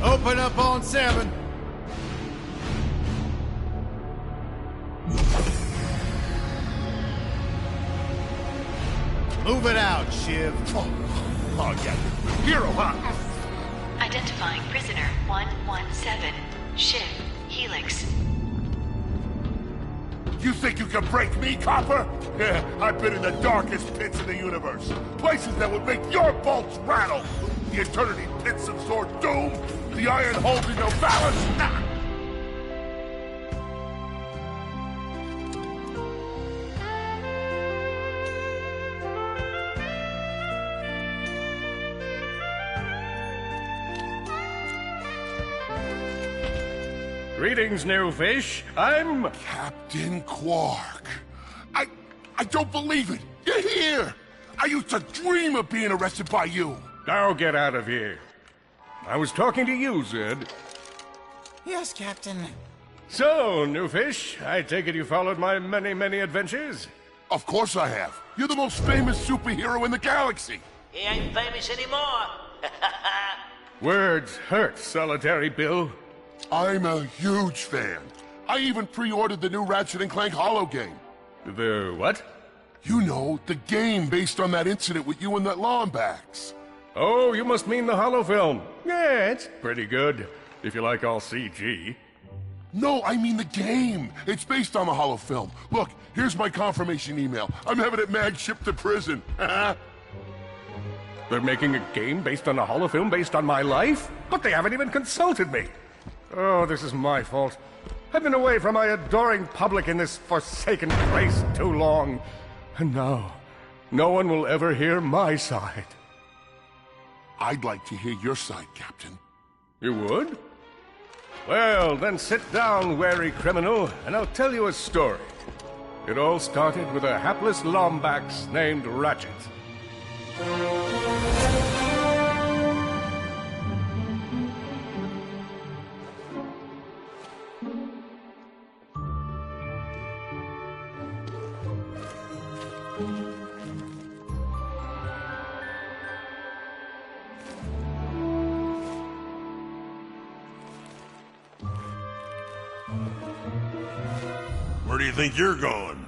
Open up on 7. Move it out, Shiv. Oh yeah. Hero, huh? Identifying prisoner 117, Shiv, Helix. You think you can break me, Copper? Yeah, I've been in the darkest pits of the universe. Places that would make your bolts rattle. The eternity pits of Sword Doom. The iron holding no balance. Nah. Greetings, new fish. I'm... Captain Quark. I don't believe it. You're here. I used to dream of being arrested by you. Now get out of here. I was talking to you, Zed. Yes, Captain. So, new fish, I take it you followed my many, many adventures? Of course I have. You're the most famous superhero in the galaxy. He ain't famous anymore. Words hurt, Solitary Bill. I'm a huge fan. I even pre-ordered the new Ratchet and Clank Holo game. The what? You know, the game based on that incident with you and that Lombax. Oh, you must mean the holo film. Yeah, it's pretty good, if you like all CG. No, I mean the game. It's based on the holo film. Look, here's my confirmation email. I'm having it mag shipped to prison. They're making a game based on a holo film based on my life? But they haven't even consulted me. Oh, this is my fault. I've been away from my adoring public in this forsaken place too long. And now, no one will ever hear my side. I'd like to hear your side, Captain. You would? Well, then sit down, wary criminal, and I'll tell you a story. It all started with a hapless Lombax named Ratchet. Where do you think you're going?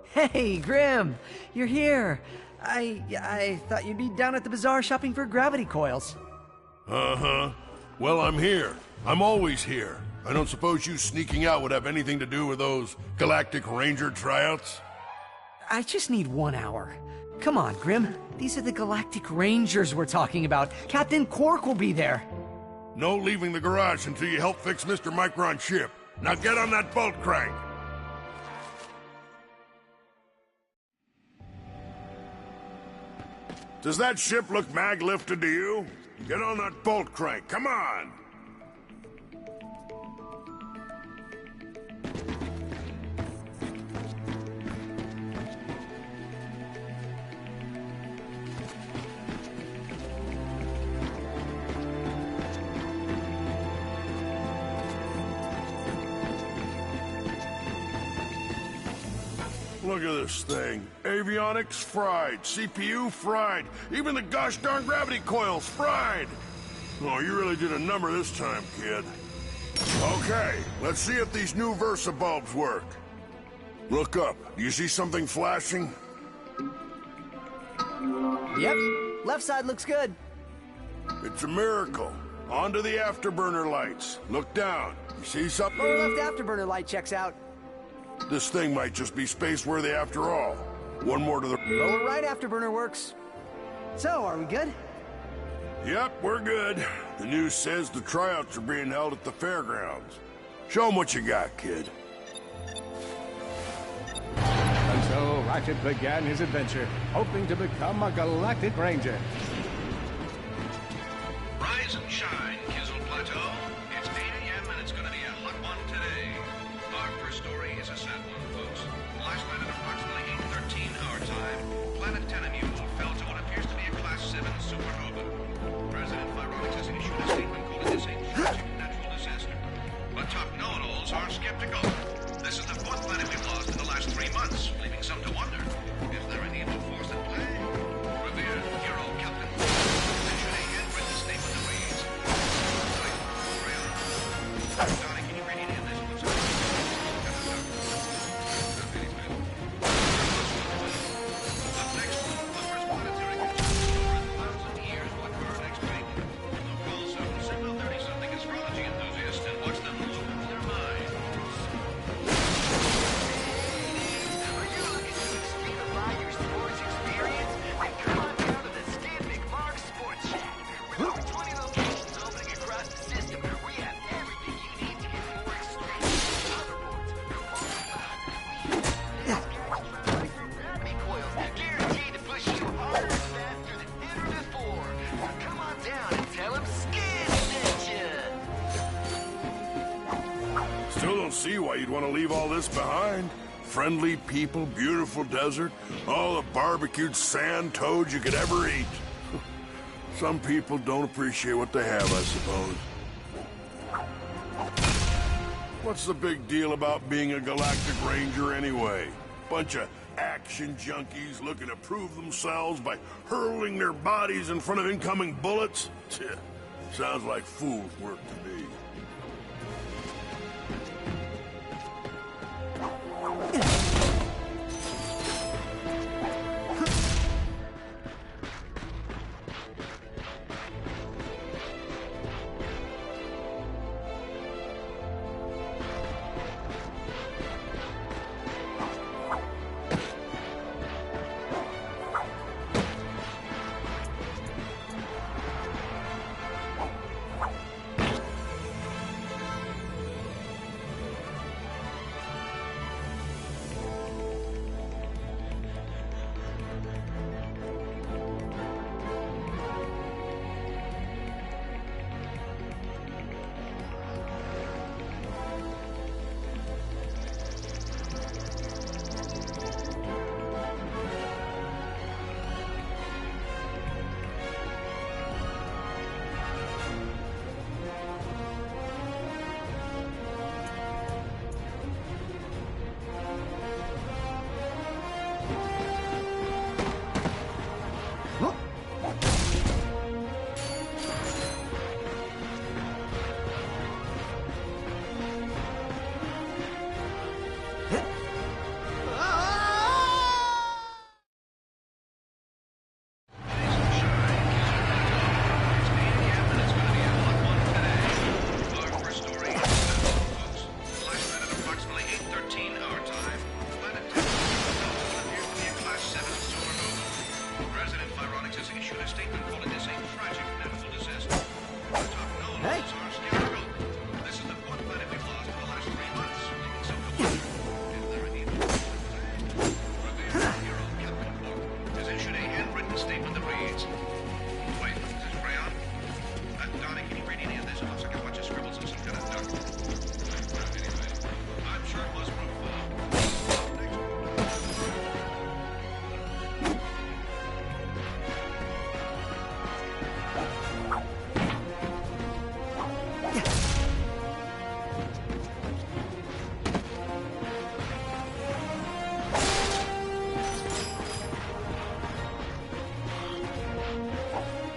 Hey, Grim, you're here. I thought you'd be down at the bazaar shopping for gravity coils. Uh-huh. Well, I'm here. I'm always here. I don't suppose you sneaking out would have anything to do with those Galactic Ranger tryouts? I just need 1 hour. Come on, Grim. These are the Galactic Rangers we're talking about. Captain Quark will be there. No leaving the garage until you help fix Mr. Micron's ship. Now get on that bolt crank. Does that ship look mag-lifted to you? Get on that bolt crank, come on! Look at this thing. Avionics fried, CPU fried, even the gosh darn gravity coils fried. Oh, you really did a number this time, kid. Okay, let's see if these new Versa bulbs work. Look up. Do you see something flashing? Yep, left side looks good. It's a miracle. Onto the afterburner lights. Look down. You see something? Lower left afterburner light checks out. This thing might just be space-worthy after all. One more to the... Lower right afterburner works. So, are we good? Yep, we're good. The news says the tryouts are being held at the fairgrounds. Show 'em what you got, kid. And so Ratchet began his adventure, hoping to become a Galactic Ranger. Rise and shine, Kizzle Plateau. It's 8 a.m. and it's gonna be a hot one today. Our first story is a sad one, folks. Last night at approximately 8:13 our time, Planet Tenemule fell to what see why you'd want to leave all this behind. Friendly people, beautiful desert, all the barbecued sand toads you could ever eat. Some people don't appreciate what they have, I suppose. What's the big deal about being a Galactic Ranger anyway? Bunch of action junkies looking to prove themselves by hurling their bodies in front of incoming bullets? Sounds like fool's work to me.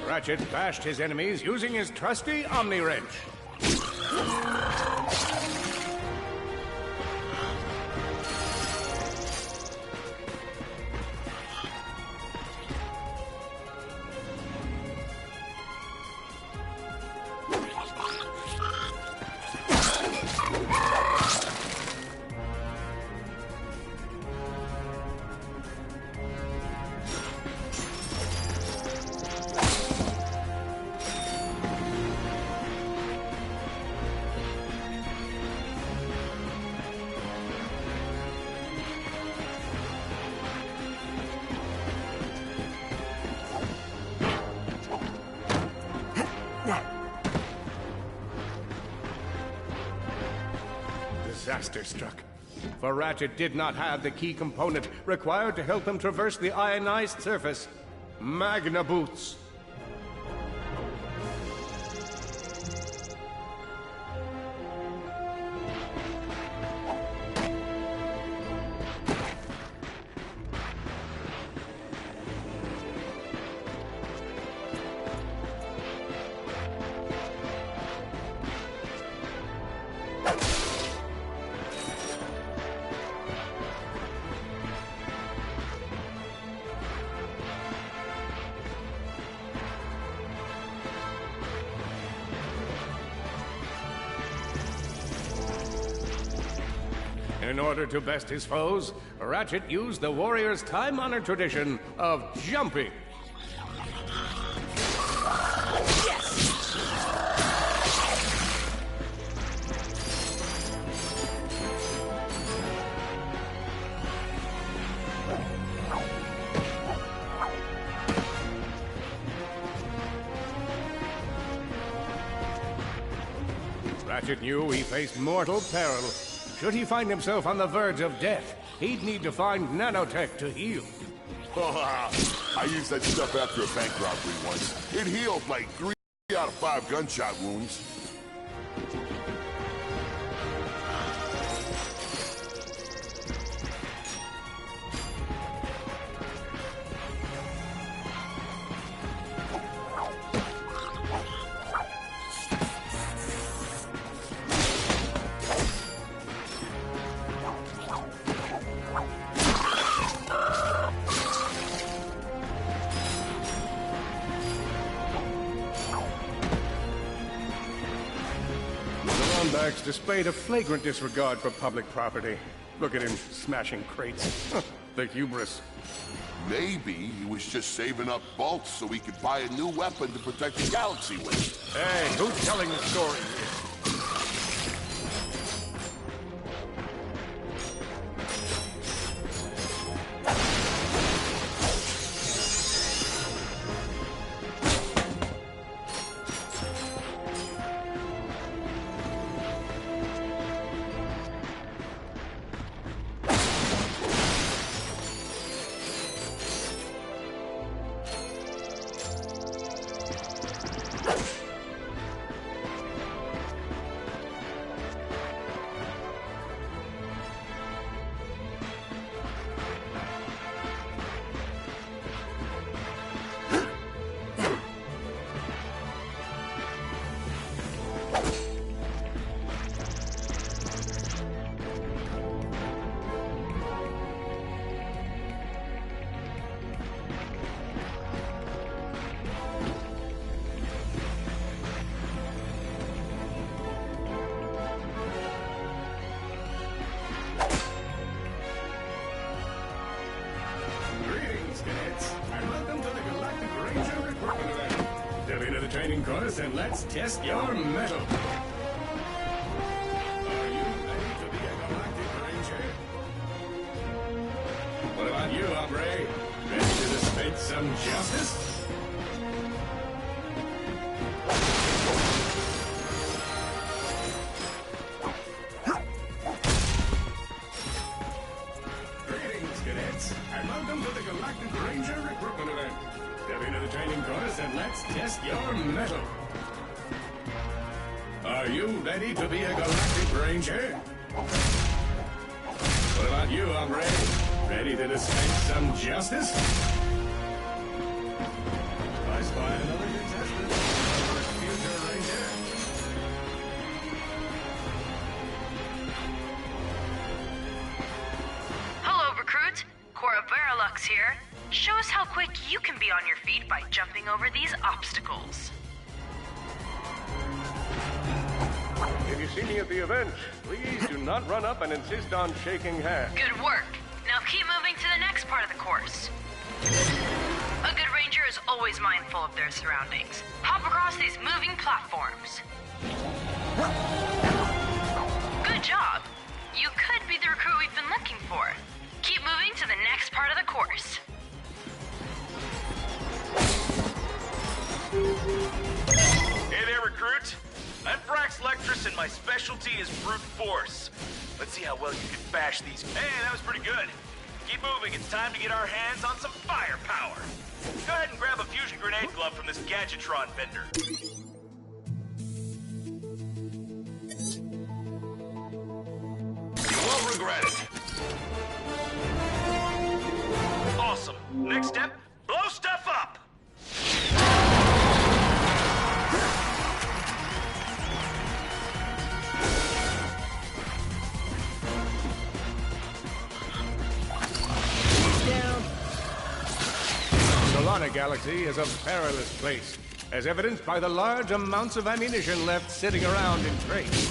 Ratchet bashed his enemies using his trusty Omni Wrench. Disaster struck. For Ratchet did not have the key component required to help him traverse the ionized surface. Magna Boots. In order to best his foes, Ratchet used the warrior's time-honored tradition of jumping. Ratchet knew he faced mortal peril. Should he find himself on the verge of death, he'd need to find nanotech to heal. I used that stuff after a bank robbery once. It healed like 3 out of 5 gunshot wounds. Lombax displayed a flagrant disregard for public property. Look at him smashing crates. The hubris. Maybe he was just saving up bolts so he could buy a new weapon to protect the galaxy with. Hey, who's telling the story here? Training course, and let's test your metal. Are you ready to be a galactic ranger? What about you, hombre? Ready to dispense some justice? Greetings, cadets, and welcome to the Galactic Ranger recruitment event. Step into the training course and let's test your metal. Are you ready to be a Galactic Ranger? What about you, hombre? Ready to dispense some justice? I spy another contestant. Future Ranger. Hello, recruit. Cora Veralux here. Show us how quick you can be on your feet by jumping over these obstacles. If you see me at the event, please do not run up and insist on shaking hands. Good work. Now keep moving to the next part of the course. A good ranger is always mindful of their surroundings. Hop across these moving platforms. Good job. You could be the recruit we've been looking for. Keep moving to the next part of the course. Hey there, recruit. I'm Frax Lectress, and my specialty is brute force. Let's see how well you can bash these. Hey, that was pretty good. Keep moving. It's time to get our hands on some firepower. Go ahead and grab a fusion grenade glove from this Gadgetron vendor. You won't regret it. Awesome. Next step, blow stuff up. Solana Galaxy is a perilous place, as evidenced by the large amounts of ammunition left sitting around in crates.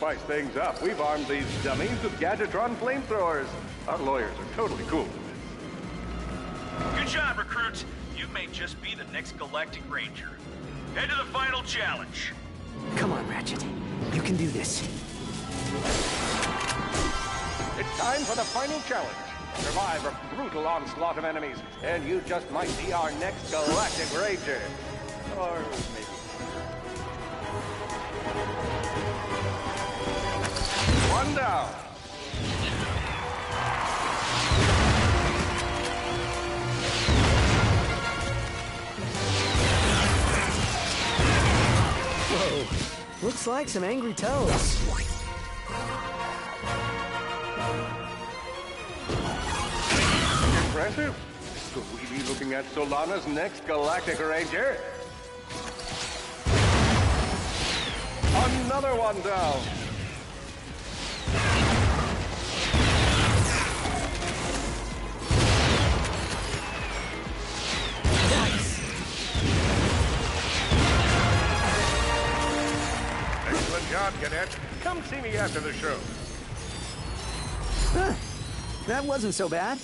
spice things up, we've armed these dummies with Gadgetron flamethrowers. Our lawyers are totally cool with this. Good job, recruit. You may just be the next Galactic Ranger. Head to the final challenge. Come on, Ratchet. You can do this. It's time for the final challenge. Survive a brutal onslaught of enemies, and you just might be our next Galactic Ranger. Or maybe... One down. Whoa. Looks like some angry toads. Impressive. Could we be looking at Solana's next Galactic Ranger? Another one down. Excellent job, Cadet. Come see me after the show. Huh. That wasn't so bad.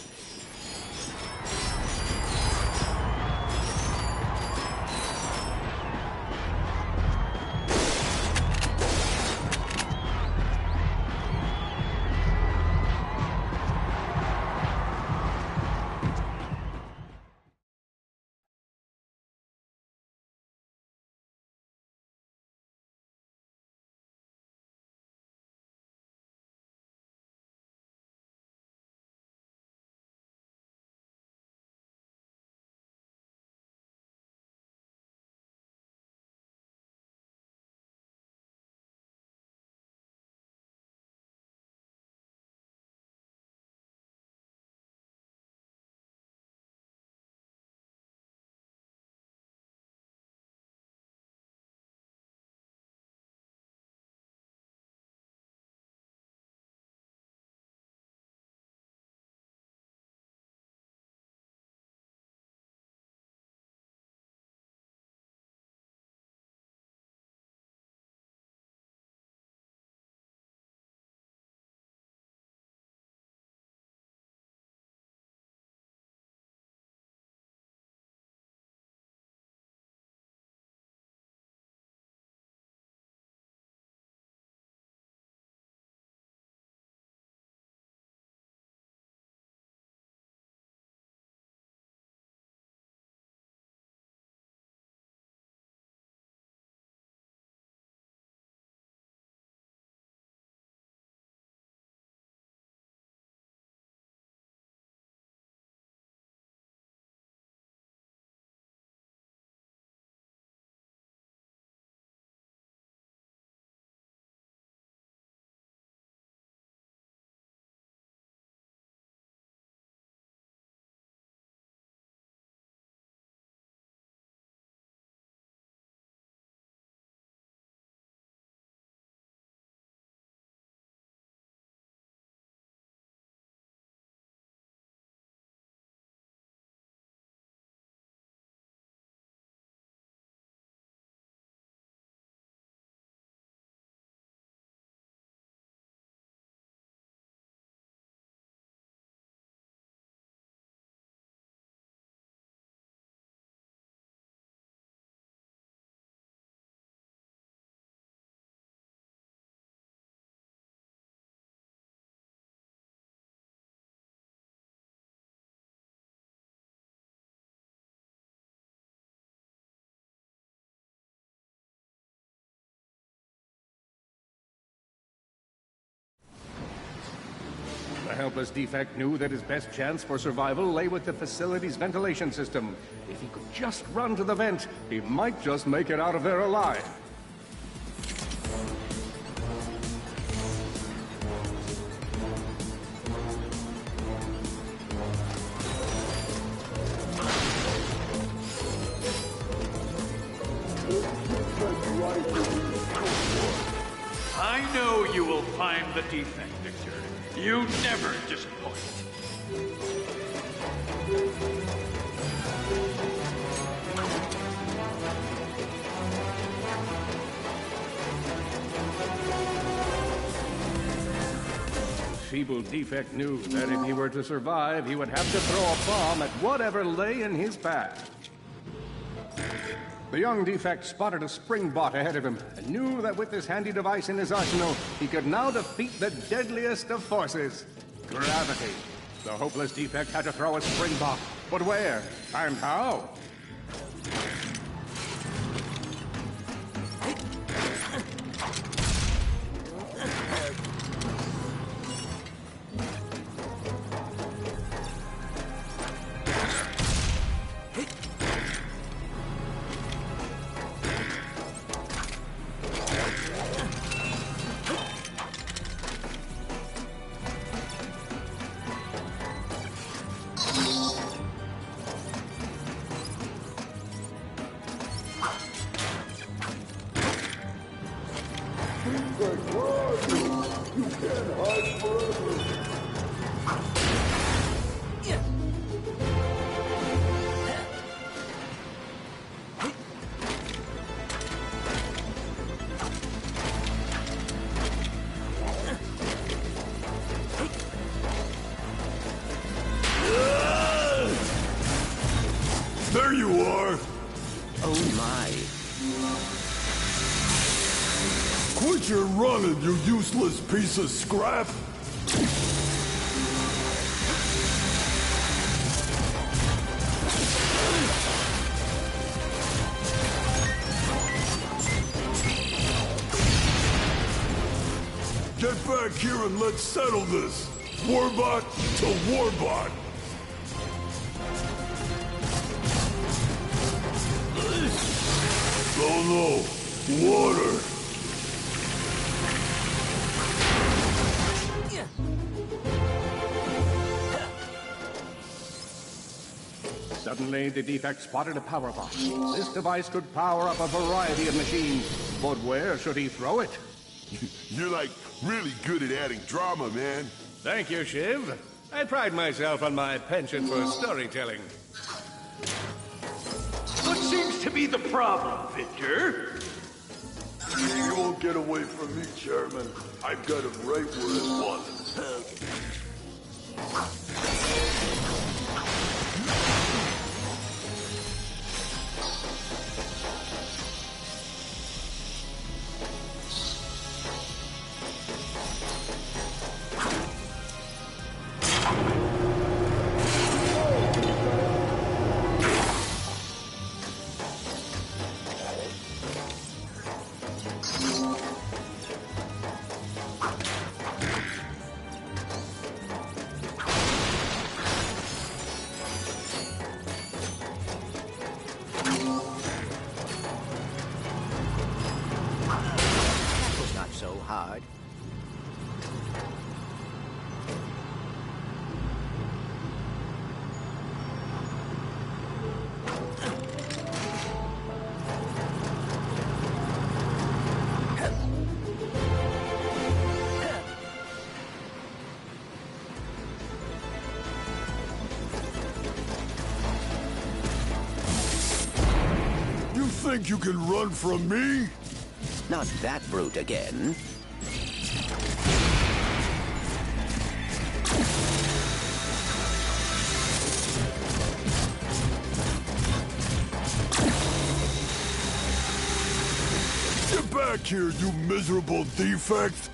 The helpless defect knew that his best chance for survival lay with the facility's ventilation system. If he could just run to the vent, he might just make it out of there alive. I know you will find the defect, Victor. You never disappoint. feeble defect knew that if he were to survive, he would have to throw a bomb at whatever lay in his path. The young defect spotted a spring bot ahead of him and knew that with this handy device in his arsenal, he could now defeat the deadliest of forces, gravity. The hopeless defect had to throw a spring bot, but where and how? There you are! Oh my. Quit your running, you useless piece of scrap! Get back here and let's settle this! Warbot to Warbot! Oh no! Water! Suddenly, the defect spotted a power box. This device could power up a variety of machines, but where should he throw it? You're like really good at adding drama, man. Thank you, Shiv. I pride myself on my penchant for storytelling. What seems to be the problem, Victor? You won't get away from me, Chairman. I've got him right where I want him. Hard. You think you can run from me? Not that brute again. Get back here, you miserable defect!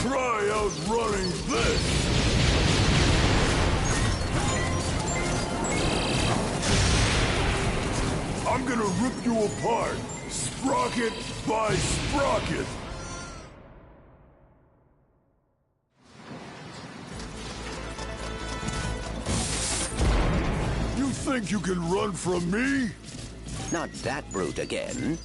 Try outrunning this! I'm gonna rip you apart, sprocket by sprocket! You think you can run from me? Not that brute again.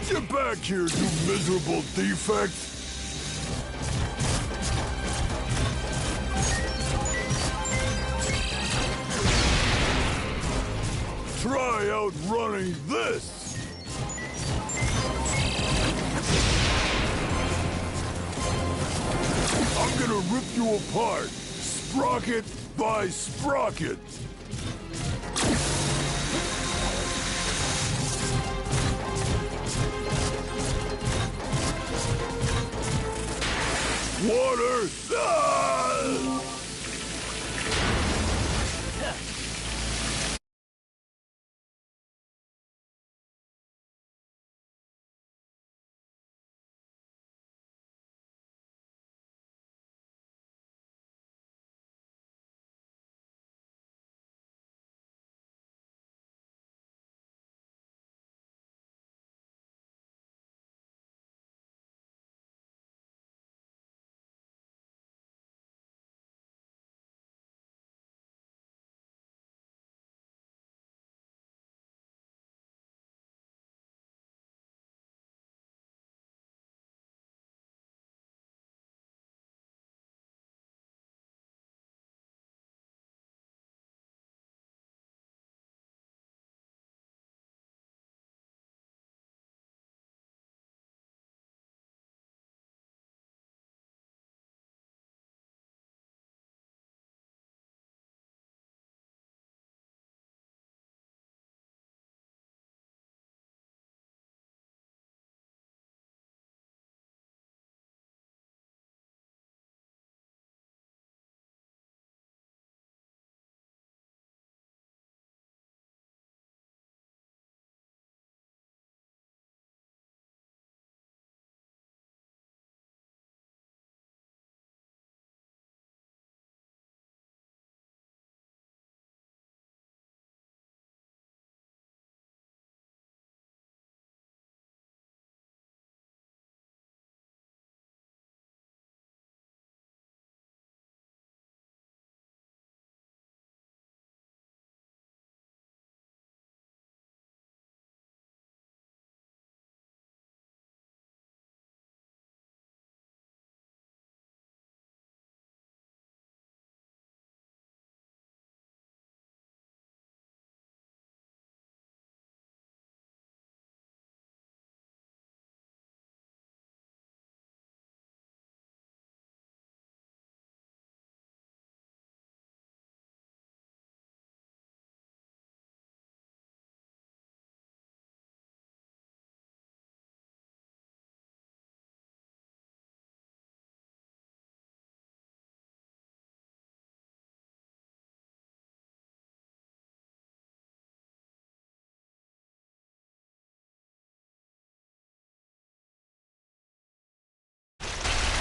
Get back here, you miserable defect! Try outrunning this! rip you apart, sprocket by sprocket. Water! Ah!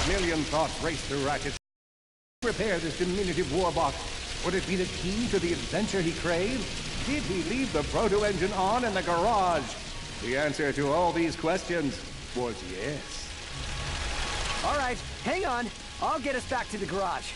A million thoughts race through Ratchet's repair this diminutive warbot. Would it be the key to the adventure he craved? Did he leave the proto-engine on in the garage? The answer to all these questions was yes. All right, hang on. I'll get us back to the garage.